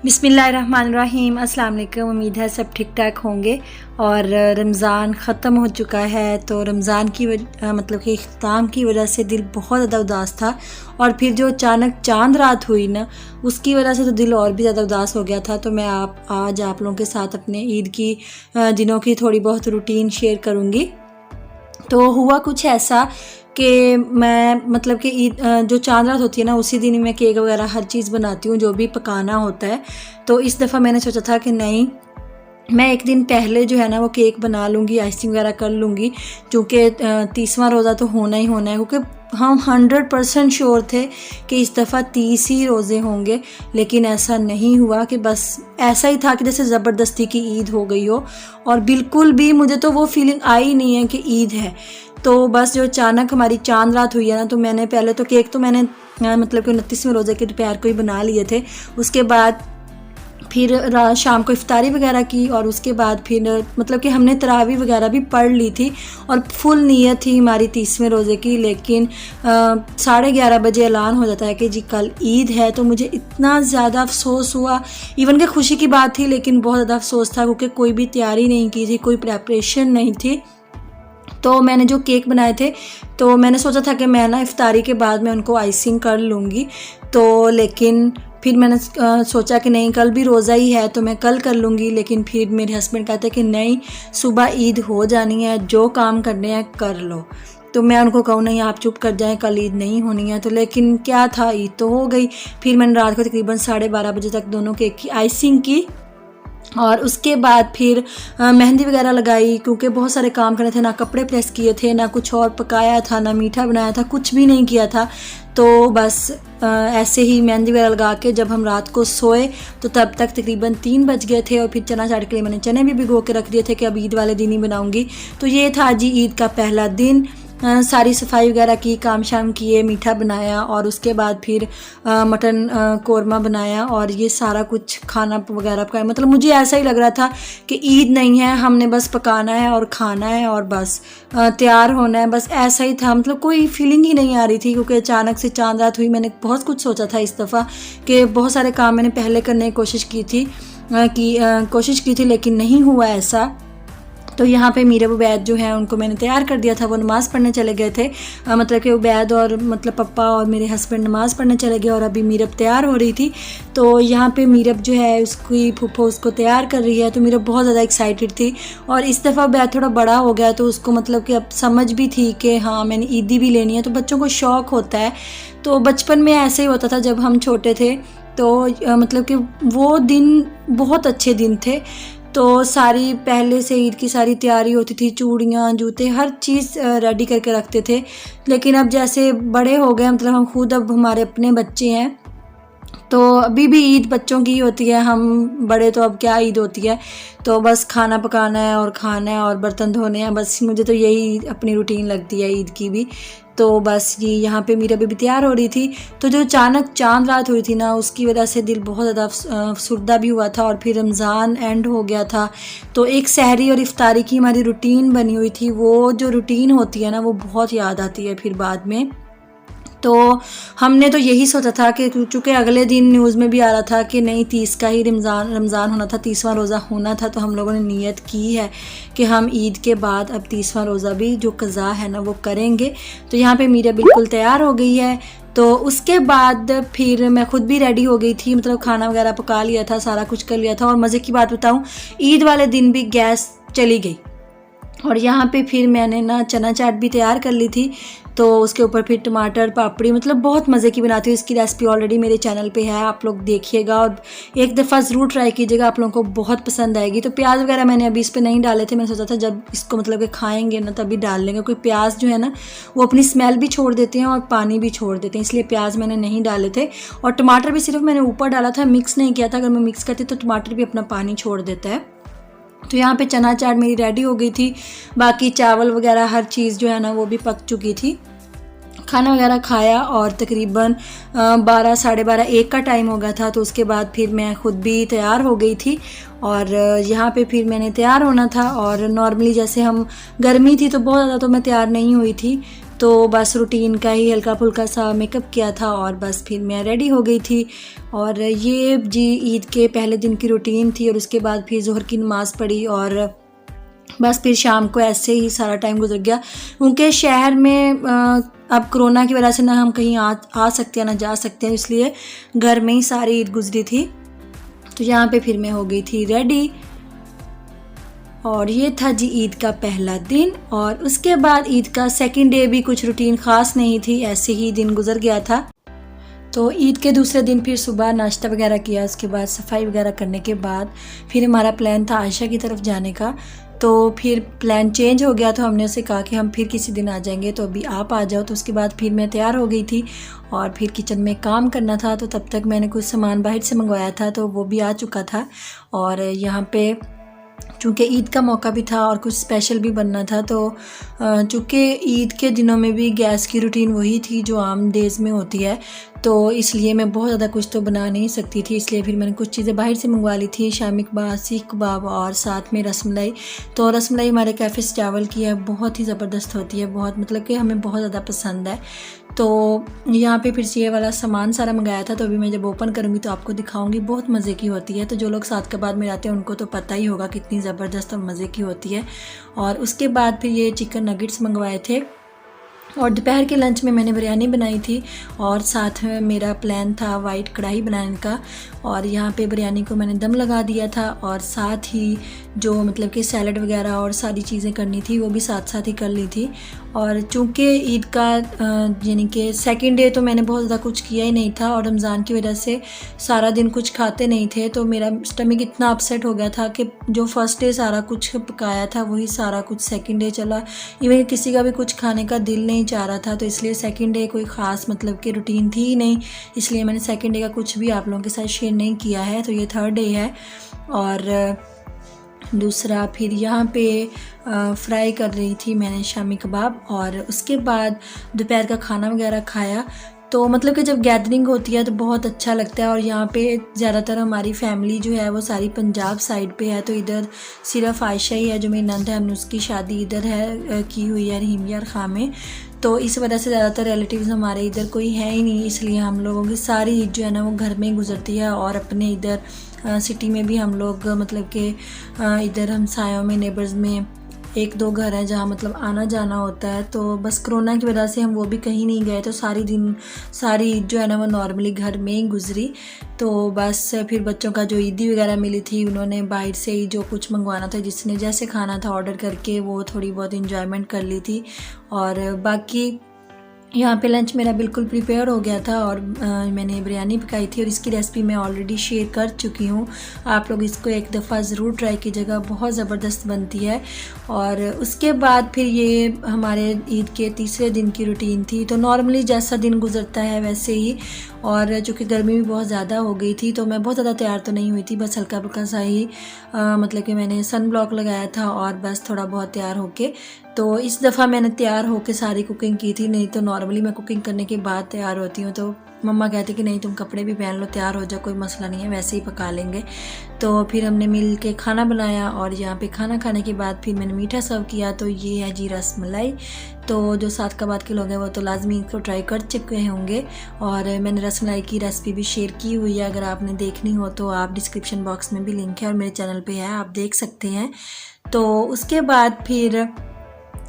बिस्मिल्लाहिर्रहमानिर्रहीम। अस्सलाम वालेकुम। उम्मीद है सब ठीक ठाक होंगे। और रमज़ान ख़त्म हो चुका है तो रमज़ान की मतलब कि इख्तिताम की वजह से दिल बहुत ज़्यादा उदास था। और फिर जो अचानक चांद रात हुई ना, उसकी वजह से तो दिल और भी ज़्यादा उदास हो गया था। तो मैं आज आप लोगों के साथ अपने ईद की दिनों की थोड़ी बहुत रूटीन शेयर करूँगी। तो हुआ कुछ ऐसा कि मैं मतलब कि ईद जो चांद रात होती है ना, उसी दिन मैं केक वगैरह हर चीज़ बनाती हूँ जो भी पकाना होता है। तो इस दफ़ा मैंने सोचा था कि नहीं, मैं एक दिन पहले जो है ना वो केक बना लूँगी, आइसिंग वगैरह कर लूँगी, क्योंकि 30वां रोज़ा तो होना ही होना है। क्योंकि हम 100% श्योर थे कि इस दफ़ा 30 ही रोज़े होंगे, लेकिन ऐसा नहीं हुआ। कि बस ऐसा ही था कि जैसे ज़बरदस्ती की ईद हो गई हो, और बिल्कुल भी मुझे तो वो फीलिंग आई नहीं है कि ईद है। तो बस जो अचानक हमारी चांद रात हुई है ना, तो मैंने पहले तो केक तो मैंने मतलब कि 29वें रोज़े के दोपहर को ही बना लिए थे। उसके बाद फिर शाम को इफ्तारी वगैरह की, और उसके बाद फिर मतलब कि हमने तरावी वगैरह भी पढ़ ली थी और फुल नीयत थी हमारी 30वें रोज़े की। लेकिन 11:30 बजे ऐलान हो जाता है कि जी कल ईद है। तो मुझे इतना ज़्यादा अफसोस हुआ, इवन कि खुशी की बात थी लेकिन बहुत ज़्यादा अफसोस था, क्योंकि कोई भी तैयारी नहीं की थी, कोई प्रेपरेशन नहीं थी। तो मैंने जो केक बनाए थे, तो मैंने सोचा था कि मैं ना इफ्तारी के बाद मैं उनको आइसिंग कर लूँगी। तो लेकिन फिर मैंने सोचा कि नहीं, कल भी रोज़ा ही है तो मैं कल कर लूँगी। लेकिन फिर मेरे हस्बैंड कहते कि नहीं, सुबह ईद हो जानी है, जो काम करने हैं कर लो। तो मैं उनको कहूँ नहीं, आप चुप कर जाएं, कल ईद नहीं होनी है। तो लेकिन क्या था, ईद तो हो गई। फिर मैंने रात को तकरीबन 12:30 बजे तक दोनों केक की आइसिंग की, और उसके बाद फिर मेहंदी वगैरह लगाई, क्योंकि बहुत सारे काम करने थे। ना कपड़े प्रेस किए थे, ना कुछ और पकाया था, ना मीठा बनाया था, कुछ भी नहीं किया था। तो बस ऐसे ही मेहंदी वगैरह लगा के जब हम रात को सोए तो तब तक तकरीबन 3 बज गए थे। और फिर चना चाट के लिए मैंने चने भी भिगो के रख दिए थे कि अब ईद वाले दिन ही बनाऊंगी। तो ये था जी ईद का पहला दिन। सारी सफाई वगैरह की, काम शाम किए, मीठा बनाया, और उसके बाद फिर मटन कोरमा बनाया, और ये सारा कुछ खाना वगैरह पकाया। मतलब मुझे ऐसा ही लग रहा था कि ईद नहीं है, हमने बस पकाना है और खाना है और बस तैयार होना है, बस ऐसा ही था। मतलब कोई फीलिंग ही नहीं आ रही थी, क्योंकि अचानक से चांद रात हुई। मैंने बहुत कुछ सोचा था इस दफ़ा कि बहुत सारे काम मैंने पहले करने की कोशिश की थी लेकिन नहीं हुआ ऐसा। तो यहाँ पे मीरा उबैद जो है उनको मैंने तैयार कर दिया था, वो नमाज़ पढ़ने चले गए थे। मतलब कि उबैद और मतलब पापा और मेरे हस्बैंड नमाज़ पढ़ने चले गए, और अभी मीरब तैयार हो रही थी। तो यहाँ पे मीरब जो है उसकी फूफो उसको तैयार कर रही है। तो मीरब बहुत ज़्यादा एक्साइटेड थी, और इस दफ़ा उबैद थोड़ा बड़ा हो गया तो उसको मतलब कि अब समझ भी थी कि हाँ मैंने ईदी भी लेनी है। तो बच्चों को शौक़ होता है। तो बचपन में ऐसे ही होता था जब हम छोटे थे। तो मतलब कि वो दिन बहुत अच्छे दिन थे। तो सारी पहले से ईद की सारी तैयारी होती थी, चूड़ियाँ, जूते, हर चीज़ रेडी करके रखते थे। लेकिन अब जैसे बड़े हो गए, मतलब हम खुद अब हमारे अपने बच्चे हैं, तो अभी भी ईद बच्चों की ही होती है। हम बड़े तो अब क्या ईद होती है, तो बस खाना पकाना है और खाना है और बर्तन धोने हैं। बस मुझे तो यही अपनी रूटीन लगती है ईद की भी। तो बस ये यहाँ पे मीरा भी तैयार हो रही थी। तो जो अचानक चांद रात हुई थी ना, उसकी वजह से दिल बहुत ज़्यादा अफसुर्दा भी हुआ था। और फिर रमज़ान एंड हो गया था, तो एक सहरी और इफ्तारी की हमारी रूटीन बनी हुई थी। वो जो रूटीन होती है ना, वो बहुत याद आती है फिर बाद में। तो हमने तो यही सोचा था कि चूँकि अगले दिन न्यूज़ में भी आ रहा था कि नहीं, 30 का ही रमज़ान होना था, 30वां रोज़ा होना था। तो हम लोगों ने नीयत की है कि हम ईद के बाद अब 30वां रोज़ा भी जो क़ज़ा है ना वो करेंगे। तो यहाँ पे मीरा बिल्कुल तैयार हो गई है। तो उसके बाद फिर मैं खुद भी रेडी हो गई थी, मतलब खाना वगैरह पका लिया था, सारा कुछ कर लिया था। और मज़े की बात बताऊँ, ईद वाले दिन भी गैस चली गई, और यहाँ पे फिर मैंने ना चना चाट भी तैयार कर ली थी। तो उसके ऊपर फिर टमाटर पापड़ी, मतलब बहुत मज़े की बनाती हूँ। इसकी रेसिपी ऑलरेडी मेरे चैनल पे है, आप लोग देखिएगा और एक दफ़ा ज़रूर ट्राई कीजिएगा, आप लोगों को बहुत पसंद आएगी। तो प्याज वगैरह मैंने अभी इस पर नहीं डाले थे, मैंने सोचा था जब इसको मतलब कि खाएंगे ना तभी डाल लेंगे। कोई प्याज जो है ना वो अपनी स्मेल भी छोड़ देते हैं और पानी भी छोड़ देते हैं, इसलिए प्याज मैंने नहीं डाले थे। और टमाटर भी सिर्फ मैंने ऊपर डाला था, मिक्स नहीं किया था। अगर मैं मिक्स करती तो टमाटर भी अपना पानी छोड़ देता है। तो यहाँ पे चना चाट मेरी रेडी हो गई थी। बाकी चावल वगैरह हर चीज़ जो है ना वो भी पक चुकी थी। खाना वगैरह खाया और तकरीबन 12 साढ़े 12 1 का टाइम हो गया था। तो उसके बाद फिर मैं ख़ुद भी तैयार हो गई थी, और यहाँ पे फिर मैंने तैयार होना था। और नॉर्मली जैसे हम गर्मी थी तो बहुत ज़्यादा तो मैं तैयार नहीं हुई थी, तो बस रूटीन का ही हल्का फुल्का सा मेकअप किया था और बस फिर मैं रेडी हो गई थी। और ये जी ईद के पहले दिन की रूटीन थी और उसके बाद फिर ज़ोहर की नमाज़ पढ़ी और बस फिर शाम को ऐसे ही सारा टाइम गुजर गया, क्योंकि शहर में अब कोरोना की वजह से ना हम कहीं आ सकते हैं ना जा सकते हैं, इसलिए घर में ही सारी ईद गुजरी थी। तो यहाँ पे फिर मैं हो गई थी रेडी और ये था जी ईद का पहला दिन। और उसके बाद ईद का सेकंड डे भी कुछ रूटीन ख़ास नहीं थी, ऐसे ही दिन गुजर गया था। तो ईद के दूसरे दिन फिर सुबह नाश्ता वगैरह किया, उसके बाद सफाई वगैरह करने के बाद फिर हमारा प्लान था आयशा की तरफ जाने का। तो फिर प्लान चेंज हो गया, तो हमने उससे कहा कि हम फिर किसी दिन आ जाएंगे, तो अभी आप आ जाओ। तो उसके बाद फिर मैं तैयार हो गई थी और फिर किचन में काम करना था, तो तब तक मैंने कुछ सामान बाहर से मंगवाया था तो वो भी आ चुका था। और यहाँ पे चूँकि ईद का मौका भी था और कुछ स्पेशल भी बनना था, तो चूँकि ईद के दिनों में भी गैस की रूटीन वही थी जो आम डेज़ में होती है, तो इसलिए मैं बहुत ज़्यादा कुछ तो बना नहीं सकती थी, इसलिए फिर मैंने कुछ चीज़ें बाहर से मंगवा ली थी, शामी कबाब, सीख कबाब और साथ में रसमलाई। तो रसमलाई हमारे कैफ़े से चावल की है, बहुत ही ज़बरदस्त होती है, बहुत मतलब कि हमें बहुत ज़्यादा पसंद है। तो यहाँ पे फिर ये वाला सामान सारा मंगाया था, तो अभी मैं जब ओपन करूँगी तो आपको दिखाऊंगी, बहुत मज़े की होती है। तो जो लोग साथ कबाब में रहते हैं उनको तो पता ही होगा कितनी ज़बरदस्त और मज़े की होती है। और उसके बाद फिर ये चिकन नगेट्स मंगवाए थे और दोपहर के लंच में मैंने बिरयानी बनाई थी और साथ में मेरा प्लान था वाइट कढ़ाई बनाने का। और यहाँ पे बिरयानी को मैंने दम लगा दिया था और साथ ही जो मतलब कि सैलड वगैरह और सारी चीज़ें करनी थी वो भी साथ साथ ही कर ली थी। और चूँकि ईद का यानी कि सेकंड डे तो मैंने बहुत ज़्यादा कुछ किया ही नहीं था और रमज़ान की वजह से सारा दिन कुछ खाते नहीं थे, तो मेरा स्टमक इतना अपसेट हो गया था कि जो फर्स्ट डे सारा कुछ पकाया था वही सारा कुछ सेकंड डे चला। इवन किसी का भी कुछ खाने का दिल नहीं चाह रहा था, तो इसलिए सेकंड डे कोई ख़ास मतलब कि रूटीन थी ही नहीं, इसलिए मैंने सेकंड डे का कुछ भी आप लोगों के साथ शेयर नहीं किया है। तो ये थर्ड डे है। और दूसरा फिर यहाँ पे फ्राई कर रही थी मैंने शामी कबाब और उसके बाद दोपहर का खाना वगैरह खाया। तो मतलब कि जब गैदरिंग होती है तो बहुत अच्छा लगता है। और यहाँ पे ज़्यादातर हमारी फैमिली जो है वो सारी पंजाब साइड पे है, तो इधर सिर्फ आयशा ही है जो मेरी नंद है, हमने उसकी शादी इधर है की हुई है रहीम यार खां में। तो इस वजह से ज़्यादातर रिलेटिव्स हमारे इधर कोई है ही नहीं, इसलिए हम लोगों की सारी ईद जो है ना वो घर में ही गुजरती है। और अपने इधर सिटी में भी हम लोग मतलब कि इधर हमसायों में नेबर्स में एक दो घर हैं जहाँ मतलब आना जाना होता है। तो बस कोरोना की वजह से हम वो भी कहीं नहीं गए, तो सारी ईद जो है ना वो नॉर्मली घर में ही गुजरी। तो बस फिर बच्चों का जो ईदी वगैरह मिली थी उन्होंने बाहर से ही जो कुछ मंगवाना था, जिसने जैसे खाना था ऑर्डर करके वो थोड़ी बहुत इंजॉयमेंट कर ली थी। और बाकी यहाँ पे लंच मेरा बिल्कुल प्रिपेयर हो गया था और मैंने बिरयानी पकाई थी और इसकी रेसिपी मैं ऑलरेडी शेयर कर चुकी हूँ। आप लोग इसको एक दफ़ा ज़रूर ट्राई कीजिएगा, बहुत ज़बरदस्त बनती है। और उसके बाद फिर ये हमारे ईद के तीसरे दिन की रूटीन थी। तो नॉर्मली जैसा दिन गुजरता है वैसे ही, और चूँकि गर्मी भी बहुत ज़्यादा हो गई थी तो मैं बहुत ज़्यादा तैयार तो नहीं हुई थी, बस हल्का फुल्का सा ही मतलब कि मैंने सन ब्लॉक लगाया था और बस थोड़ा बहुत तैयार होके। तो इस दफ़ा मैंने तैयार होके सारी कुकिंग की थी, नहीं तो नॉर्मली मैं कुकिंग करने के बाद तैयार होती हूँ। तो मम्मा कहती कि नहीं तुम कपड़े भी पहन लो, तैयार हो जाओ, कोई मसला नहीं है, वैसे ही पका लेंगे। तो फिर हमने मिल के खाना बनाया और यहाँ पे खाना खाने के बाद फिर मैंने मीठा सर्व किया। तो ये है जी रसमलाई। तो जो साथ कबाब के लोग हैं वो तो लाजमी इसको ट्राई कर चुके होंगे और मैंने रसमलाई की रेसिपी भी शेयर की हुई है, अगर आपने देखनी हो तो आप डिस्क्रिप्शन बॉक्स में भी लिंक है और मेरे चैनल पे है, आप देख सकते हैं। तो उसके बाद फिर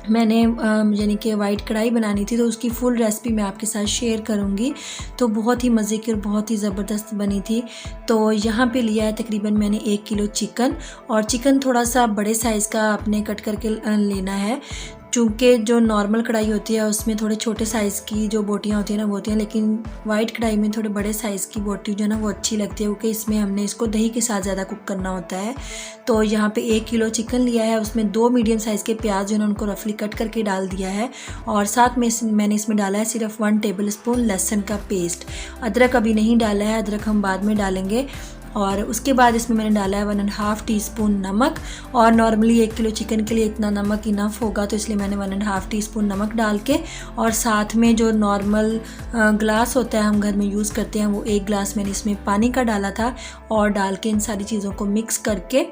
मैंने यानी कि वाइट कढ़ाई बनानी थी, तो उसकी फुल रेसिपी मैं आपके साथ शेयर करूंगी। तो बहुत ही मज़े की और बहुत ही ज़बरदस्त बनी थी। तो यहाँ पे लिया है तकरीबन मैंने 1 किलो चिकन, और चिकन थोड़ा सा बड़े साइज़ का आपने कट करके लेना है, चूँकि जो नॉर्मल कढ़ाई होती है उसमें थोड़े छोटे साइज़ की जो बोटियाँ होती हैं ना वो होती हैं, लेकिन वाइट कढ़ाई में थोड़े बड़े साइज़ की बोटी जो है ना वो अच्छी लगती है, क्योंकि इसमें हमने इसको दही के साथ ज़्यादा कुक करना होता है। तो यहाँ पे 1 किलो चिकन लिया है, उसमें 2 मीडियम साइज़ के प्याज जो है उनको रफली कट करके डाल दिया है, और साथ में मैंने इसमें डाला है सिर्फ 1 टेबल स्पून लहसुन का पेस्ट। अदरक अभी नहीं डाला है, अदरक हम बाद में डालेंगे। और उसके बाद इसमें मैंने डाला है 1.5 टीस्पून नमक, और नॉर्मली 1 किलो चिकन के लिए इतना नमक इनफ होगा, तो इसलिए मैंने 1.5 टीस्पून नमक डाल के, और साथ में जो नॉर्मल ग्लास होता है हम घर में यूज़ करते हैं वो 1 ग्लास मैंने इसमें पानी का डाला था, और डाल के इन सारी चीज़ों को मिक्स करके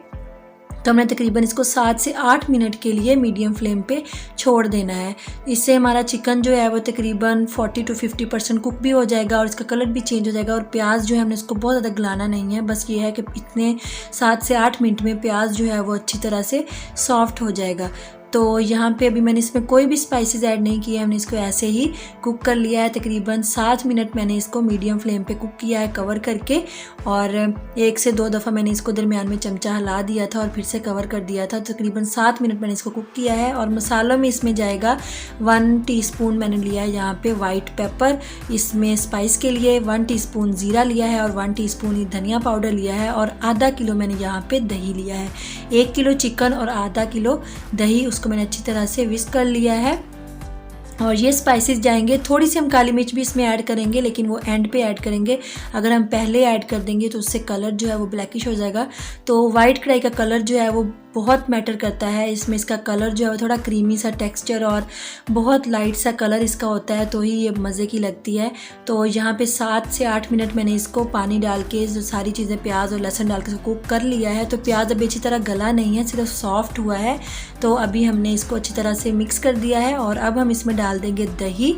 तो हमने तकरीबन इसको 7 से 8 मिनट के लिए मीडियम फ्लेम पे छोड़ देना है। इससे हमारा चिकन जो है वो तकरीबन 40 to 50% कुक भी हो जाएगा और इसका कलर भी चेंज हो जाएगा। और प्याज जो है हमने इसको बहुत ज़्यादा गलाना नहीं है, बस ये है कि इतने 7 से 8 मिनट में प्याज जो है वो अच्छी तरह से सॉफ्ट हो जाएगा। तो यहाँ पे अभी मैंने इसमें कोई भी स्पाइसेस ऐड नहीं किया, हमने इसको ऐसे ही कुक कर लिया है। तकरीबन 7 मिनट मैंने इसको मीडियम फ्लेम पे कुक किया है कवर करके, और 1 से 2 दफ़ा मैंने इसको दरमियान में चमचा हिला दिया था और फिर से कवर कर दिया था। तकरीबन 7 मिनट मैंने इसको कुक किया है। और मसालों में इसमें जाएगा 1 टीस्पून मैंने लिया है यहाँ पे वाइट पेपर, इसमें स्पाइस के लिए 1 टीस्पून ज़ीरा लिया है और 1 टीस्पून धनिया पाउडर लिया है, और आधा किलो मैंने यहाँ पे दही लिया है। 1 किलो चिकन और आधा किलो दही, उसको मैंने अच्छी तरह से विस्क कर लिया है। और ये स्पाइसेस जाएंगे, थोड़ी सी हम काली मिर्च भी इसमें ऐड करेंगे, लेकिन वो एंड पे ऐड करेंगे। अगर हम पहले ऐड कर देंगे तो उससे कलर जो है वो ब्लैकिश हो जाएगा। तो वाइट कढ़ाई का कलर जो है वो बहुत मैटर करता है इसमें। इसका कलर जो है वो थोड़ा क्रीमी सा टेक्सचर और बहुत लाइट सा कलर इसका होता है, तो ही ये मज़े की लगती है। तो यहाँ पे 7 से 8 मिनट मैंने इसको पानी डाल के जो सारी चीज़ें प्याज और लहसुन डाल के कुक कर लिया है। तो प्याज अभी अच्छी तरह गला नहीं है, सिर्फ सॉफ्ट हुआ है। तो अभी हमने इसको अच्छी तरह से मिक्स कर दिया है और अब हम इसमें डाल देंगे दही,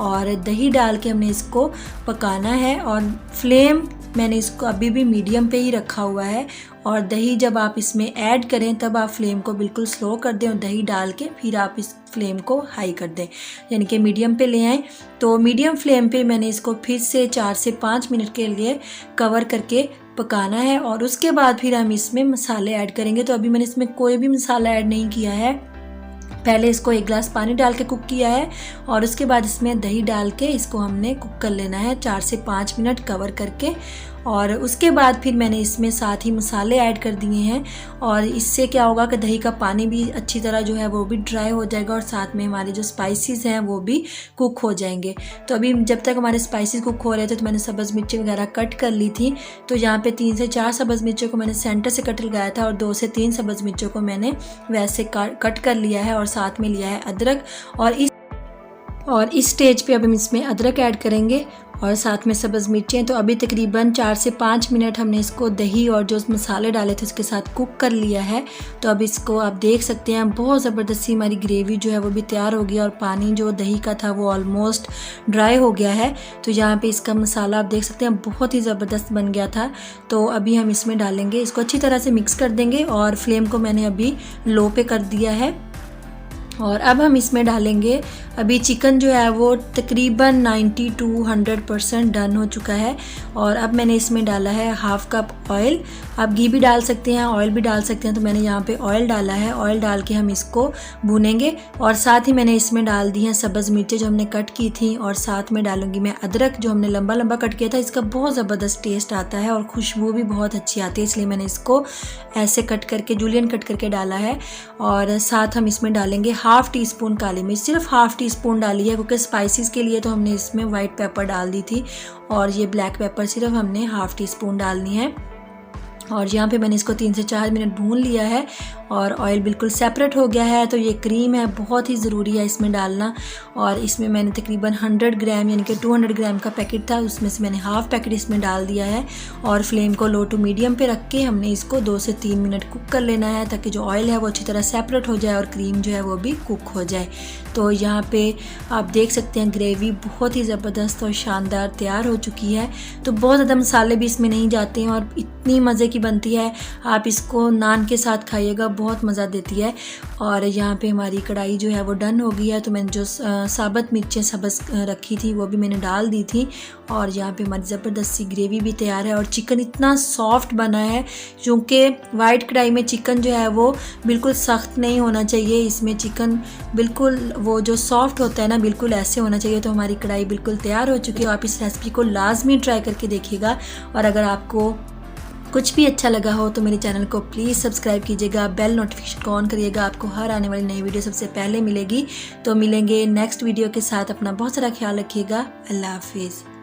और दही डाल के हमने इसको पकाना है। और फ्लेम मैंने इसको अभी भी मीडियम पे ही रखा हुआ है। और दही जब आप इसमें ऐड करें तब आप फ्लेम को बिल्कुल स्लो कर दें और दही डाल के फिर आप इस फ्लेम को हाई कर दें, यानी कि मीडियम पे ले आएँ। तो मीडियम फ्लेम पे मैंने इसको फिर से 4 से 5 मिनट के लिए कवर करके पकाना है, और उसके बाद फिर हम इसमें मसाले ऐड करेंगे। तो अभी मैंने इसमें कोई भी मसाला ऐड नहीं किया है, पहले इसको 1 गिलास पानी डाल के कुक किया है और उसके बाद इसमें दही डाल के इसको हमने कुक कर लेना है 4 से 5 मिनट कवर करके। और उसके बाद फिर मैंने इसमें साथ ही मसाले ऐड कर दिए हैं, और इससे क्या होगा कि दही का पानी भी अच्छी तरह जो है वो भी ड्राई हो जाएगा और साथ में हमारे जो स्पाइसेस हैं वो भी कुक हो जाएंगे। तो अभी जब तक हमारे स्पाइसेस कुक हो रहे थे तो मैंने सब्ज़ मिर्ची वगैरह कट कर ली थी। तो यहाँ पे 3 से 4 सब्ज़ मिर्चों को मैंने सेंटर से कट लगाया था और 2 से 3 सब्ज़ मिर्चों को मैंने वैसे कट कर लिया है, और साथ में लिया है अदरक। और इस स्टेज पे अब हम इसमें अदरक ऐड करेंगे और साथ में सब्ज़ मिर्चें। तो अभी तकरीबन 4 से 5 मिनट हमने इसको दही और जो मसाले डाले थे उसके साथ कुक कर लिया है। तो अब इसको आप देख सकते हैं बहुत ज़बरदस्त सी हमारी ग्रेवी जो है वो भी तैयार हो गया और पानी जो दही का था वो ऑलमोस्ट ड्राई हो गया है। तो यहाँ पे इसका मसाला आप देख सकते हैं बहुत ही ज़बरदस्त बन गया था। तो अभी हम इसमें डालेंगे, इसको अच्छी तरह से मिक्स कर देंगे और फ्लेम को मैंने अभी लो पे कर दिया है। और अब हम इसमें डालेंगे, अभी चिकन जो है वो तकरीबन 90 to 100% डन हो चुका है। और अब मैंने इसमें डाला है 1/2 कप ऑयल। आप घी भी डाल सकते हैं, ऑयल भी डाल सकते हैं, तो मैंने यहाँ पे ऑयल डाला है। ऑयल डाल के हम इसको भूनेंगे और साथ ही मैंने इसमें डाल दी हैं सब्ज़ मिर्चें जो हमने कट की थी, और साथ में डालूंगी मैं अदरक जो हमने लंबा लंबा कट किया था। इसका बहुत ज़बरदस्त टेस्ट आता है और खुशबू भी बहुत अच्छी आती है, इसलिए मैंने इसको ऐसे कट करके जूलियन कट करके डाला है। और साथ हम इसमें डालेंगे 1/2 टीस्पून काली मिर्च, सिर्फ 1/2 टीस्पून डाली है क्योंकि स्पाइसेस के लिए तो हमने इसमें वाइट पेपर डाल दी थी, और ये ब्लैक पेपर सिर्फ हमने 1/2 टीस्पून डालनी है। और यहाँ पे मैंने इसको 3 से 4 मिनट भून लिया है और ऑयल बिल्कुल सेपरेट हो गया है। तो ये क्रीम है, बहुत ही ज़रूरी है इसमें डालना। और इसमें मैंने तकरीबन 100 ग्राम यानी कि 200 ग्राम का पैकेट था, उसमें से मैंने 1/2 पैकेट इसमें डाल दिया है। और फ्लेम को लो टू मीडियम पे रख के हमने इसको 2 से 3 मिनट कुक कर लेना है ताकि जो ऑयल है वो अच्छी तरह सेपरेट हो जाए और क्रीम जो है वो भी कुक हो जाए। तो यहाँ पे आप देख सकते हैं ग्रेवी बहुत ही ज़बरदस्त और शानदार तैयार हो चुकी है। तो बहुत ज़्यादा मसाले भी इसमें नहीं जाते हैं और इतनी मज़े की बनती है, आप इसको नान के साथ खाइएगा, बहुत मज़ा देती है। और यहाँ पे हमारी कढ़ाई जो है वो डन हो गई है। तो मैंने जो साबुत मिर्चें सब्ज़ रखी थी वो भी मैंने डाल दी थी, और यहाँ पे हमारी ज़बरदस्त सी ग्रेवी भी तैयार है। और चिकन इतना सॉफ्ट बना है, क्योंकि वाइट कढ़ाई में चिकन जो है वो बिल्कुल सख्त नहीं होना चाहिए, इसमें चिकन बिल्कुल वो जो सॉफ्ट होता है ना बिल्कुल ऐसे होना चाहिए। तो हमारी कढ़ाई बिल्कुल तैयार हो चुकी है। आप इस रेसिपी को लाजमी ट्राई करके देखिएगा, और अगर आपको कुछ भी अच्छा लगा हो तो मेरे चैनल को प्लीज़ सब्सक्राइब कीजिएगा, बेल नोटिफिकेशन को ऑन करिएगा, आपको हर आने वाली नई वीडियो सबसे पहले मिलेगी। तो मिलेंगे नेक्स्ट वीडियो के साथ, अपना बहुत सारा ख्याल रखिएगा। अल्लाह हाफिज़।